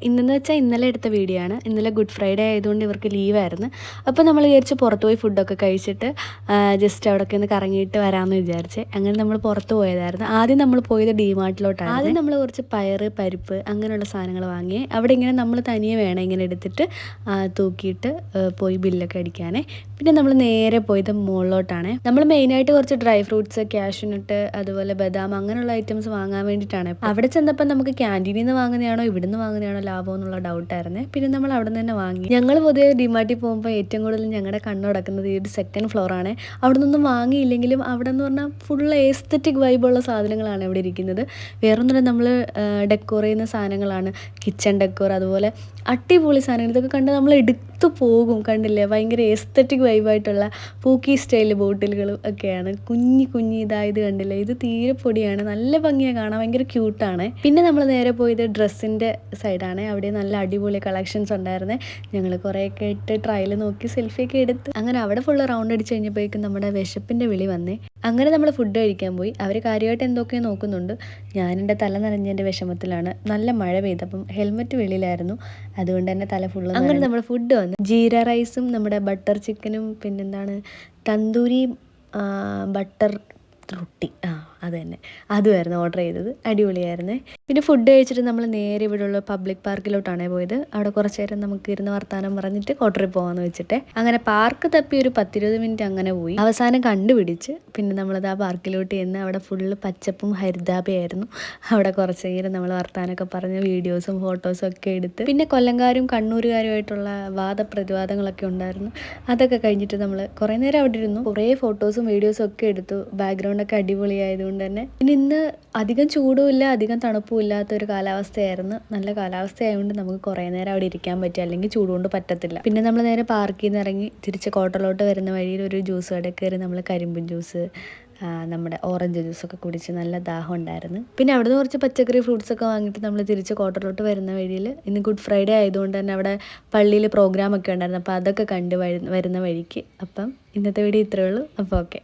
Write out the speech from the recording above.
ഇന്നെന്ന് വെച്ചാൽ ഇന്നലെ എടുത്ത വീഡിയോ ആണ്. ഇന്നലെ ഗുഡ് ഫ്രൈഡേ ആയതുകൊണ്ട് ഇവർക്ക് ലീവായിരുന്നു. അപ്പോൾ നമ്മൾ വിചാരിച്ച് പുറത്ത് പോയി ഫുഡൊക്കെ കഴിച്ചിട്ട് ജസ്റ്റ് അവിടെയൊക്കെ ഒന്ന് കറങ്ങിയിട്ട് വരാമെന്ന് വിചാരിച്ചേ. അങ്ങനെ നമ്മൾ പുറത്ത് പോയതായിരുന്നു. ആദ്യം നമ്മൾ പോയത് ഡിമാർട്ടിലോട്ടാണ്. ആദ്യം നമ്മൾ കുറച്ച് പയറ്, പരിപ്പ് അങ്ങനെയുള്ള സാധനങ്ങൾ വാങ്ങി. അവിടെ ഇങ്ങനെ നമ്മൾ തനിയെ വേണം ഇങ്ങനെ എടുത്തിട്ട് തൂക്കിയിട്ട് പോയി ബില്ലൊക്കെ അടിക്കാനേ. പിന്നെ നമ്മൾ നേരെ പോയത് മുകളിലോട്ടാണ്. നമ്മൾ മെയിനായിട്ട് കുറച്ച് ഡ്രൈ ഫ്രൂട്ട്സ്, കാഷ്യൂനട്ട്, അതുപോലെ ബദാം അങ്ങനെയുള്ള ഐറ്റംസ് വാങ്ങാൻ വേണ്ടിയിട്ടാണ്. അവിടെ ചെന്നപ്പോൾ നമുക്ക് ക്യാൻറ്റീനിൽ നിന്ന് വാങ്ങുന്നതാണോ ഇവിടുന്ന് വാങ്ങുന്നതാണോ ലാഭം എന്നുള്ള ഡൗട്ടായിരുന്നേ. പിന്നെ നമ്മൾ അവിടെ നിന്ന് തന്നെ വാങ്ങി. ഞങ്ങൾ പൊതുവെ ഡിമാർട്ടിൽ പോകുമ്പോൾ ഏറ്റവും കൂടുതൽ ഞങ്ങളുടെ കണ്ണുടക്കുന്നത് ഈ ഒരു സെക്കൻഡ് ഫ്ലോറാണ്. അവിടെ നിന്നൊന്നും വാങ്ങിയില്ലെങ്കിലും അവിടെ എന്ന് പറഞ്ഞാൽ ഫുൾ എസ്തറ്റിക് വൈബുള്ള സാധനങ്ങളാണ് ഇവിടെ ഇരിക്കുന്നത്. വേറൊന്നുമില്ല, നമ്മൾ ഡെക്കോർ ചെയ്യുന്ന സാധനങ്ങളാണ്, കിച്ചൺ ഡെക്കോർ, അതുപോലെ അടിപൊളി സാധനങ്ങൾ. ഇതൊക്കെ കണ്ട് നമ്മൾ എടുത്തു പോകും. കണ്ടില്ലേ, ഭയങ്കര എസ്തറ്റിക് വൈബായിട്ടുള്ള പൂക്കി സ്റ്റൈൽ ബോട്ടിലുകളും ഒക്കെയാണ്. കുഞ്ഞി ഇതായത് കണ്ടില്ലേ, ഇത് തീരെ പൊടിയാണ്, നല്ല ഭംഗിയാണ് കാണാൻ, ഭയങ്കര ക്യൂട്ടാണ്. പിന്നെ നമ്മൾ നേരെ പോയത് ഡ്രസ്സിൻ്റെ സൈഡാണ്. അവിടെ നല്ല അടിപൊളി കളക്ഷൻസ് ഉണ്ടായിരുന്നേ. ഞങ്ങൾ കുറേയൊക്കെ ഇട്ട് ട്രയൽ നോക്കി സെൽഫിയൊക്കെ എടുത്ത് അങ്ങനെ അവിടെ ഫുള്ള് റൗണ്ട് അടിച്ച് കഴിഞ്ഞപ്പോഴേക്കും നമ്മുടെ വിശപ്പിൻ്റെ വിളി വന്നേ. അങ്ങനെ നമ്മൾ ഫുഡ് കഴിക്കാൻ പോയി. അവർ കാര്യമായിട്ട് എന്തൊക്കെയോ നോക്കുന്നുണ്ട്. ഞാനെൻ്റെ തല നനഞ്ഞതിൻ്റെ വിഷമത്തിലാണ്. നല്ല മഴ പെയ്തപ്പം ഹെൽമെറ്റ് വെളിയിലായിരുന്നു, അതുകൊണ്ട് തന്നെ തല ഫുള്ള്. അങ്ങനെ നമ്മൾ ഫുഡ് വന്നു. ജീര റൈസും നമ്മുടെ ബട്ടർ ചിക്കനും പിന്നെന്താണ് തന്തൂരി ബട്ടർ റൊട്ടി, അത് തന്നെ, അതുമായിരുന്നു ഓർഡർ ചെയ്തത്. അടിപൊളിയായിരുന്നേ. പിന്നെ ഫുഡ് കഴിച്ചിട്ട് നമ്മൾ നേരെ ഇവിടെയുള്ള പബ്ലിക് പാർക്കിലോട്ടാണ് പോയത്. അവിടെ കുറച്ച് നേരം നമുക്ക് ഇരുന്ന് വർത്താനം പറഞ്ഞിട്ട് ഹോട്ടലിൽ പോകാമെന്ന് വെച്ചിട്ട് അങ്ങനെ പാർക്ക് തപ്പി ഒരു 10-20 മിനിറ്റ് അങ്ങനെ പോയി. അവസാനം കണ്ടുപിടിച്ച് പിന്നെ നമ്മളത് ആ പാർക്കിലോട്ട് ചെന്ന് അവിടെ ഫുള്ള് പച്ചപ്പും ഹരിതാപയായിരുന്നു. അവിടെ കുറച്ച് നേരം നമ്മൾ വർത്താനമൊക്കെ പറഞ്ഞ് വീഡിയോസും ഫോട്ടോസും ഒക്കെ എടുത്ത് പിന്നെ കൊല്ലംകാരും കണ്ണൂരുകാരുമായിട്ടുള്ള വാദപ്രതിവാദങ്ങളൊക്കെ ഉണ്ടായിരുന്നു. അതൊക്കെ കഴിഞ്ഞിട്ട് നമ്മൾ കുറേ നേരം അവിടെ ഇരുന്നു. കുറേ ഫോട്ടോസും വീഡിയോസും ഒക്കെ എടുത്തു. ബാക്ക്ഗ്രൗണ്ടൊക്കെ അടിപൊളിയായതുകൊണ്ട് തന്നെ. പിന്നെ ഇന്ന് അധികം ചൂടുമില്ല അധികം തണുപ്പും ഇല്ലാത്തൊരു കാലാവസ്ഥയായിരുന്നു. നല്ല കാലാവസ്ഥയായതുകൊണ്ട് നമുക്ക് കുറേ നേരം അവിടെ ഇരിക്കാൻ പറ്റും, അല്ലെങ്കിൽ ചൂടുകൊണ്ട് പറ്റത്തില്ല. പിന്നെ നമ്മൾ നേരെ പാർക്കിൽ നിന്ന് ഇറങ്ങി തിരിച്ച് കോട്ടലോട്ട് വരുന്ന വഴിയിൽ ഒരു ജ്യൂസ് കടയിൽ കയറി നമ്മൾ കരിമ്പും ജ്യൂസ്, നമ്മുടെ ഓറഞ്ച് ജ്യൂസൊക്കെ കുടിച്ച് നല്ല ദാഹം ഉണ്ടായിരുന്നു. പിന്നെ അവിടെ നിന്ന് കുറച്ച് പച്ചക്കറി ഫ്രൂട്ട്സൊക്കെ വാങ്ങിയിട്ട് നമ്മൾ തിരിച്ച് കോട്ടലോട്ട് വരുന്ന വഴിയിൽ ഇന്ന് ഗുഡ് ഫ്രൈഡേ ആയതുകൊണ്ട് തന്നെ അവിടെ പള്ളിയിൽ പ്രോഗ്രാമൊക്കെ ഉണ്ടായിരുന്നു. അപ്പോൾ അതൊക്കെ കണ്ട് വരുന്ന വഴിക്ക്. അപ്പം ഇന്നത്തെ വീഡിയോ ഇത്രയേ ഉള്ളൂ. അപ്പോൾ ഓക്കെ.